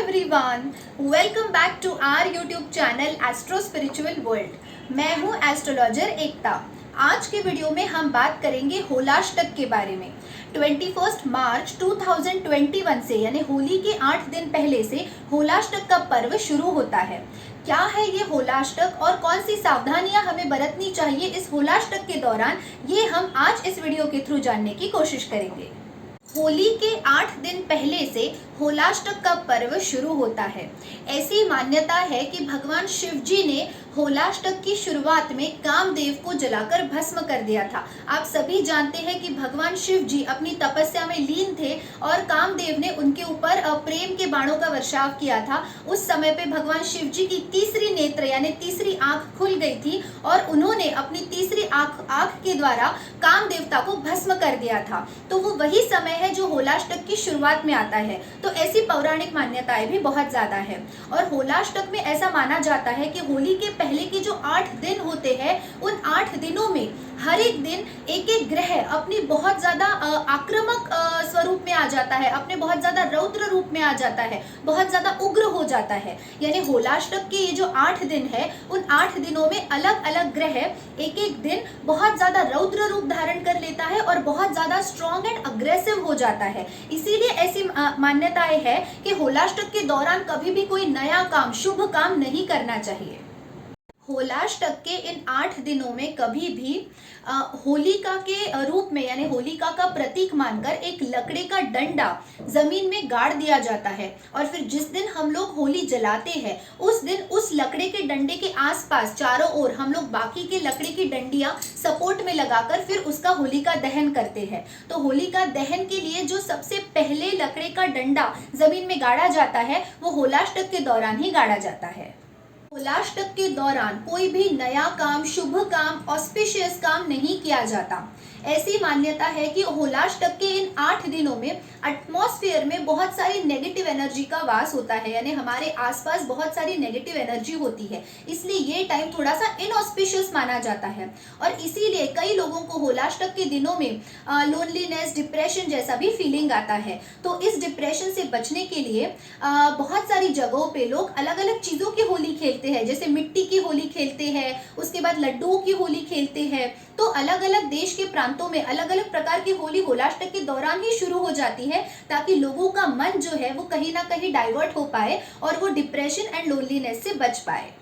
Everyone, welcome back to our YouTube channel astro spiritual world. मैं हूं astrologer एकता। आज के वीडियो में हम बात करेंगे होलाष्टक के बारे में। 21 मार्च 2021 से यानी होली के 8 दिन पहले से होलाष्टक का पर्व शुरू होता है। क्या है ये होलाष्टक और कौन सी सावधानियां हमें बरतनी चाहिए इस होलाष्टक के दौरान, ये हम आज इस वीडियो के थ्रू जानने की कोशिश करेंगे। होली के 8 दिन पहले से होलाष्टक का पर्व शुरू होता है। ऐसी मान्यता है कि भगवान शिव जी ने होलाष्टक की शुरुआत में कामदेव को जलाकर भस्म कर दिया था। आप सभी जानते हैं कि भगवान शिव जी अपनी तपस्या में लीन थे और कामदेव ने उनके ऊपर प्रेम के बाणों का वर्षाव किया था। उस समय पे भगवान शिव जी की तीसरी नेत्र यानी तीसरी आंख खुल गई थी और उन्होंने अपनी तीसरी आंख के द्वारा कामदेवता को भस्म कर दिया था। तो वो वही समय है जो होलाष्टक की शुरुआत में आता है। तो ऐसी पौराणिक मान्यताएं भी बहुत ज्यादा है और होलाष्टक में ऐसा माना जाता है कि होली के पहले के जो 8 दिन होते हैं, उन 8 दिनों में हर एक दिन एक एक ग्रह अपनी बहुत ज्यादा आक्रामक स्वरूप में आ जाता है, अपने बहुत ज्यादा रौद्र रूप में आ जाता है, बहुत ज्यादा उग्र हो जाता है। यानी होलाष्टक के ये जो 8 दिन है, उन 8 दिनों में अलग अलग ग्रह एक एक दिन बहुत ज्यादा रौद्र रूप धारण कर लेता है और बहुत ज्यादा स्ट्रॉन्ग एंड अग्रेसिव हो जाता है। इसीलिए ऐसी मान्यताएं है कि होलाष्टक के दौरान कभी भी कोई नया काम, शुभ काम नहीं करना चाहिए। होलाष्टक के इन 8 दिनों में कभी भी होलिका के रूप में यानी होलिका का प्रतीक मानकर एक लकड़ी का डंडा जमीन में गाड़ दिया जाता है और फिर जिस दिन हम लोग होली जलाते हैं उस दिन उस लकड़ी के डंडे के आसपास चारों ओर हम लोग बाकी के लकड़ी की डंडियां सपोर्ट में लगाकर फिर उसका होलिका दहन करते हैं। तो होलिका दहन के लिए जो सबसे पहले लकड़ी का डंडा जमीन में गाड़ा जाता है वो होलाष्टक के दौरान ही गाड़ा जाता है। होलाष्टक के दौरान कोई भी नया काम, शुभ काम, ऑस्पिशियस काम नहीं किया जाता। ऐसी मान्यता है कि होलाष्टक के इन 8 दिनों में एटमॉस्फेयर में बहुत सारी नेगेटिव एनर्जी का वास होता है, यानी हमारे आसपास बहुत सारी नेगेटिव एनर्जी होती है, इसलिए ये टाइम थोड़ा सा इनऑस्पिशियस माना जाता है। और इसीलिए कई लोगों को होलाष्टक के दिनों में लोनलीनेस, डिप्रेशन जैसा भी फीलिंग आता है। तो इस डिप्रेशन से बचने के लिए बहुत सारी जगहों पे लोग अलग अलग चीजों की होली खेलते हैं, जैसे मिट्टी की होली खेलते हैं, उसके बाद लड्डुओं की होली खेलते हैं। तो अलग अलग देश के प्रांतों में अलग अलग प्रकार की होली होलाष्टक के दौरान ही शुरू हो जाती है, ताकि लोगों का मन जो है वो कहीं ना कहीं डाइवर्ट हो पाए और वो डिप्रेशन एंड लोनलीनेस से बच पाए।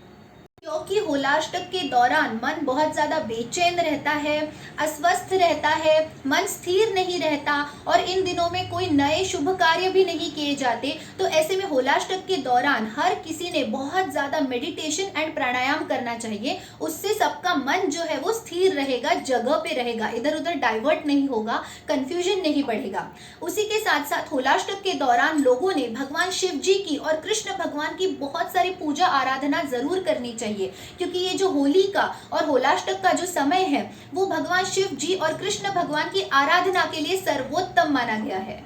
क्योंकि होलाष्टक के दौरान मन बहुत ज्यादा बेचैन रहता है, अस्वस्थ रहता है, मन स्थिर नहीं रहता और इन दिनों में कोई नए शुभ कार्य भी नहीं किए जाते। तो ऐसे में होलाष्टक के दौरान हर किसी ने बहुत ज्यादा मेडिटेशन एंड प्राणायाम करना चाहिए। उससे सबका मन जो है वो स्थिर रहेगा, जगह पे रहेगा, इधर उधर डाइवर्ट नहीं होगा, कंफ्यूजन नहीं बढ़ेगा। उसी के साथ साथ होलाष्टक के दौरान लोगों ने भगवान शिव जी की और कृष्ण भगवान की बहुत सारी पूजा आराधना जरूर करनी चाहिए, क्योंकि ये जो होली का और होलाष्टक का जो समय है वो भगवान शिव जी और कृष्ण भगवान की आराधना के लिए सर्वोत्तम माना गया है।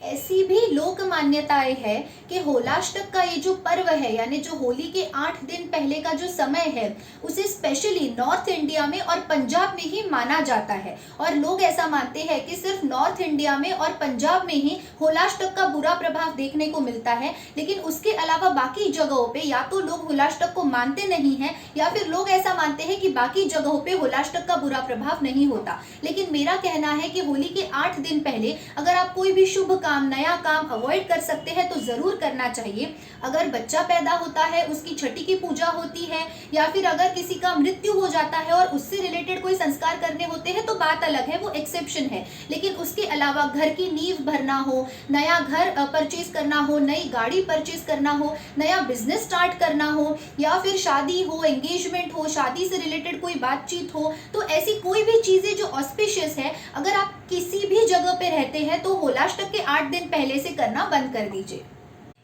ऐसी भी लोक मान्यताएं है कि होलाष्टक का ये जो पर्व है यानी जो होली के 8 दिन पहले का जो समय है उसे स्पेशली नॉर्थ इंडिया में और पंजाब में ही माना जाता है। और लोग ऐसा मानते हैं कि सिर्फ नॉर्थ इंडिया में और पंजाब में ही होलाष्टक का बुरा प्रभाव देखने को मिलता है, लेकिन उसके अलावा बाकी जगहों पे या तो लोग होलाष्टक को मानते नहीं है या फिर लोग ऐसा मानते हैं कि बाकी जगहों पे होलाष्टक का बुरा प्रभाव नहीं होता। लेकिन मेरा कहना है कि होली के 8 दिन पहले अगर आप कोई भी शुभ काम, नया काम अवॉइड कर सकते हैं तो जरूर करना चाहिए। अगर बच्चा पैदा होता है, उसकी छठी की पूजा होती है या फिर अगर किसी का मृत्यु हो जाता है और उससे रिलेटेड कोई संस्कार करने होते हैं तो बात अलग है, वो एक्सेप्शन है। लेकिन उसके अलावा घर की नींव भरना हो, नया घर परचेज करना हो, नई गाड़ी परचेज करना हो, नया बिजनेस स्टार्ट करना हो या फिर शादी हो, एंगेजमेंट हो, शादी से रिलेटेड कोई बातचीत हो, तो ऐसी कोई भी चीजें जो ऑस्पिशियस है, अगर आप किसी भी जगह पे रहते हैं तो होलाष्टक के 8 दिन पहले से करना बंद कर दीजिए।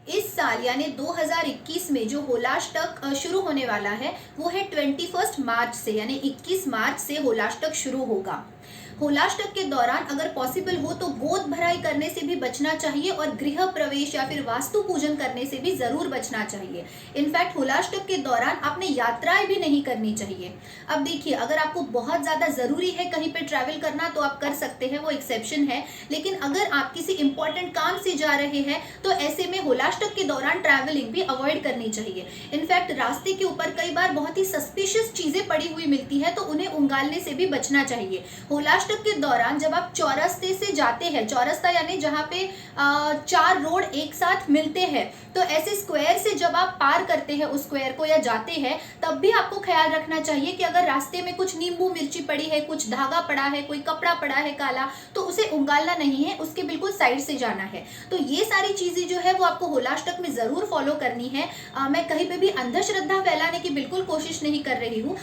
इस साल यानी 2021 में जो होलाष्टक शुरू होने वाला है वो है 21 मार्च से, यानी 21 मार्च से होलाष्टक शुरू होगा। होलाष्टक के दौरान अगर पॉसिबल हो तो गोद भराई करने से भी बचना चाहिए और गृह प्रवेश या फिर वास्तु पूजन करने से भी जरूर बचना चाहिए। इनफैक्ट होलाष्टक के दौरान आपने यात्राएं भी नहीं करनी चाहिए। अब देखिए, अगर आपको बहुत ज्यादा जरूरी है कहीं पे ट्रैवल करना तो आप कर सकते हैं, वो एक्सेप्शन है। लेकिन अगर आप किसी इंपॉर्टेंट काम से जा रहे हैं तो ऐसे में होलाष्टक के दौरान ट्रैवलिंग भी अवॉइड करनी चाहिए। इनफैक्ट रास्ते के ऊपर कई बार बहुत ही सस्पिशियस चीजें पड़ी हुई मिलती है तो उन्हें उंगालने से भी बचना चाहिए। होलाष्टक के दौरान जब आप चौरस्ते से जाते हैं, चौरस्ता यानी जहां पे 4 रोड एक साथ मिलते हैं, तो ऐसे स्क्वायर से जब आप पार करते हैं उस स्क्वायर को या जाते हैं, तब भी आपको ख्याल रखना चाहिए कि अगर रास्ते में कुछ नींबू मिर्ची पड़ी है, कुछ धागा पड़ा है, कोई कपड़ा पड़ा है काला, तो उसे उंगालना नहीं है, उसके बिल्कुल साइड से जाना है। तो ये सारी चीजें जो है वो आपको होलाष्टक में जरूर फॉलो करनी है। मैं कहीं पे भी अंधश्रद्धा फैलाने की बिल्कुल कोशिश नहीं कर रही हूँ,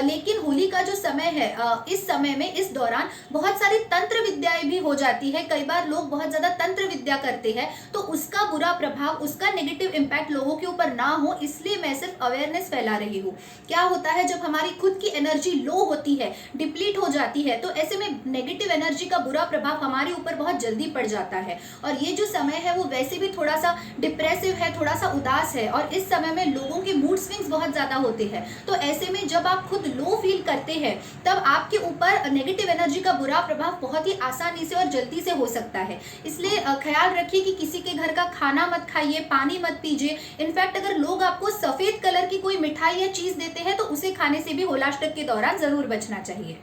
लेकिन होली का जो समय है, इस समय में, इस दौरान बहुत सारी तंत्र विद्याएं भी हो जाती है। कई बार लोग बहुत ज्यादा तंत्र विद्या करते हैं तो उसका बुरा प्रभाव, उसका नेगेटिव इंपैक्ट लोगों के ऊपर ना हो, इसलिए मैं सिर्फ अवेयरनेस फैला रही हूँ। क्या होता है जब हमारी खुद की एनर्जी लो होती है, डिप्लीट हो जाती है, तो ऐसे में नेगेटिव एनर्जी का बुरा प्रभाव हमारे ऊपर बहुत जल्दी पड़ जाता है। और ये जो समय है वो वैसे भी थोड़ा सा डिप्रेसिव है, थोड़ा सा उदास है, और इस समय में लोगों के मूड स्विंग्स बहुत ज्यादा होते हैं। तो ऐसे में जब आप खुद लो फील करते हैं तब आपके ऊपर नेगेटिव एनर्जी का बुरा प्रभाव बहुत ही आसानी से और जल्दी से हो सकता है। इसलिए ख्याल रखिए कि किसी के घर का खाना मत खाइए, पानी मत पीजिए। इनफैक्ट अगर लोग आपको सफेद कलर की कोई मिठाई या चीज देते हैं तो उसे खाने से भी होलाष्टक के दौरान जरूर बचना चाहिए।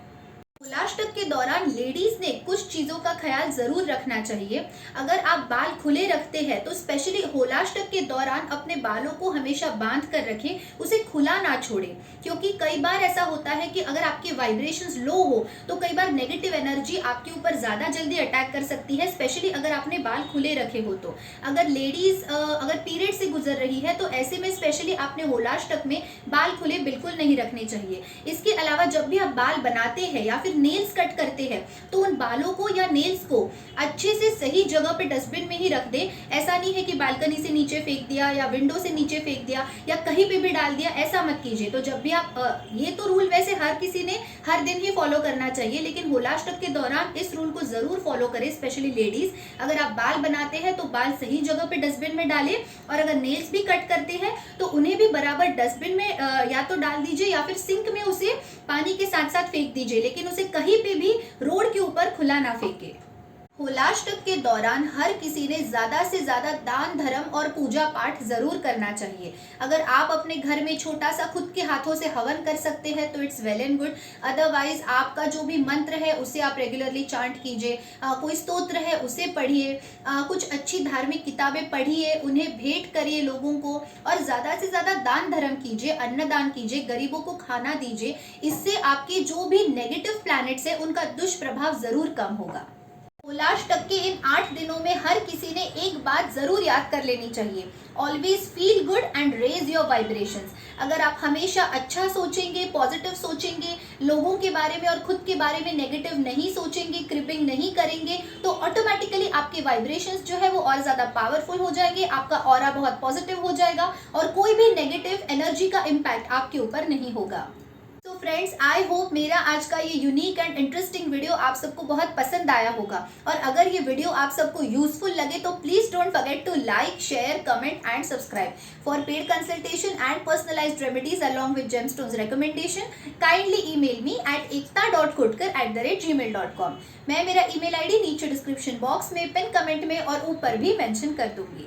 होलाष्टक के दौरान लेडीज ने कुछ चीजों का ख्याल जरूर रखना चाहिए। अगर आप बाल खुले रखते हैं तो स्पेशली होलाष्टक के दौरान अपने बालों को हमेशा बांध कर रखें, उसे खुला ना छोड़ें, क्योंकि कई बार ऐसा होता है कि अगर आपके वाइब्रेशंस लो हो तो कई बार नेगेटिव एनर्जी आपके ऊपर ज्यादा जल्दी अटैक कर सकती है, स्पेशली अगर आपने बाल खुले रखे हो तो। अगर लेडीज अगर पीरियड से गुजर रही है तो ऐसे में स्पेशली आपने होलाष्टक में बाल खुले बिल्कुल नहीं रखने चाहिए। इसके अलावा जब भी आप बाल बनाते हैं या फिर नेल्स कट करते हैं तो उन बालों को या नेल्स को अच्छे से सही जगह पे डस्टबिन में ही रख दे। ऐसा नहीं है कि बालकनी से नीचे फेंक दिया या विंडो से नीचे फेंक दिया या कहीं पे भी डाल दिया, ऐसा मत कीजिए। तो जब भी आप ये तो रूल वैसे हर किसी ने हर दिन ही फॉलो करना चाहिए, लेकिन होलाष्टक के दौरान इस रूल को जरूर फॉलो करें, स्पेशली लेडीज। अगर आप बाल बनाते हैं तो बाल सही जगह पे डस्टबिन में डालें, और अगर नेल्स भी कट करते हैं तो उन्हें भी बराबर डस्टबिन में या तो डाल दीजिए या फिर सिंक में उसे पानी के साथ साथ फेंक दीजिए, लेकिन उसे कहीं पे भी रोड के ऊपर खुला ना फेंके। होलाष्टक के दौरान हर किसी ने ज्यादा से ज्यादा दान धर्म और पूजा पाठ जरूर करना चाहिए। अगर आप अपने घर में छोटा सा खुद के हाथों से हवन कर सकते हैं तो it's well and good. Otherwise आपका जो भी मंत्र है उसे आप रेगुलरली चांट कीजिए, कोई स्तोत्र है उसे पढ़िए, कुछ अच्छी धार्मिक किताबें पढ़िए, उन्हें भेंट करिए लोगों को, और ज्यादा से ज्यादा दान धर्म कीजिए, अन्नदान कीजिए, गरीबों को खाना दीजिए। इससे आपके जो भी नेगेटिव प्लैनेट्स है उनका दुष्प्रभाव जरूर कम होगा। होलाष्टक के इन 8 दिनों में हर किसी ने एक बात जरूर याद कर लेनी चाहिए, always feel good and raise your vibrations. अगर आप हमेशा अच्छा सोचेंगे, पॉजिटिव सोचेंगे, लोगों के बारे में और खुद के बारे में नेगेटिव नहीं सोचेंगे, क्रिपिंग नहीं करेंगे, तो ऑटोमेटिकली आपके वाइब्रेशंस जो है वो और ज्यादा पावरफुल हो जाएंगे, आपका ऑरा बहुत पॉजिटिव हो जाएगा और कोई भी नेगेटिव एनर्जी का इम्पैक्ट आपके ऊपर नहीं होगा। तो फ्रेंड्स, आई होप मेरा आज का ये यूनिक एंड इंटरेस्टिंग वीडियो आप सबको बहुत पसंद आया होगा, और अगर ये वीडियो आप सबको यूजफुल लगे तो please don't forget to like, share, comment and subscribe. For paid consultation and personalised remedies along with gemstones recommendation, kindly email me at ekta.kotkar@gmail.com। मैं मेरा ईमेल आईडी नीचे डिस्क्रिप्शन बॉक्स में, पिन कमेंट में और ऊपर भी मेंशन कर दूंगी।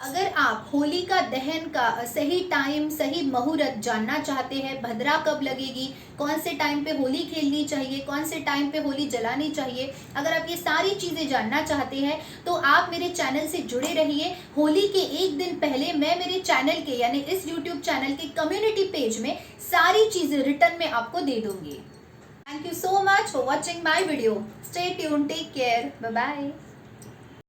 अगर आप होली का दहन का सही टाइम, सही मुहूर्त जानना चाहते हैं, भद्रा कब लगेगी, कौन से टाइम पे होली खेलनी चाहिए, कौन से टाइम पे होली जलानी चाहिए, अगर आप ये सारी चीज़ें जानना चाहते हैं तो आप मेरे चैनल से जुड़े रहिए। होली के एक दिन पहले मैं मेरे चैनल के यानी इस यूट्यूब चैनल के कम्युनिटी पेज में सारी चीज़ें रिटर्न में आपको दे दूंगी। Thank you so much for watching my video. Stay tune, take care, bye bye.